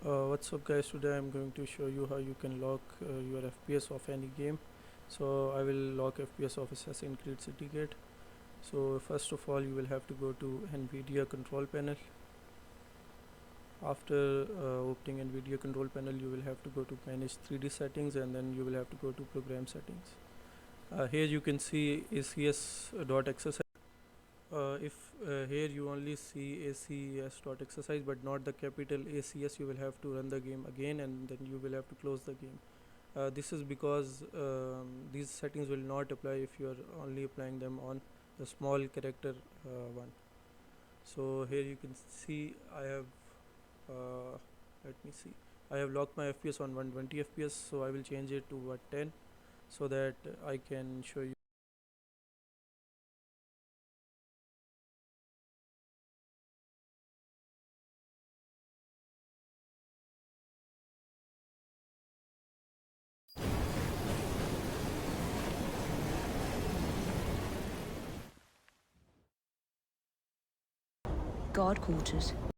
What's up guys, today I'm going to show you how you can lock your FPS of any game. So I will lock FPS of Assassin's Creed Syndicate. So first of all you will have to go to NVIDIA control panel. After opening NVIDIA control panel you will have to go to manage 3D settings and then you will have to go to program settings. Here you can see ACS.exercise. If here you only see ACS.exercise but not the capital ACS, you will have to run the game again and then you will have to close the game. This is because these settings will not apply if you are only applying them on the small character one. So here you can see I have uh, let me see, I have locked my FPS on 120 FPS, so I will change it to 10 so that I can show you. Guard quarters.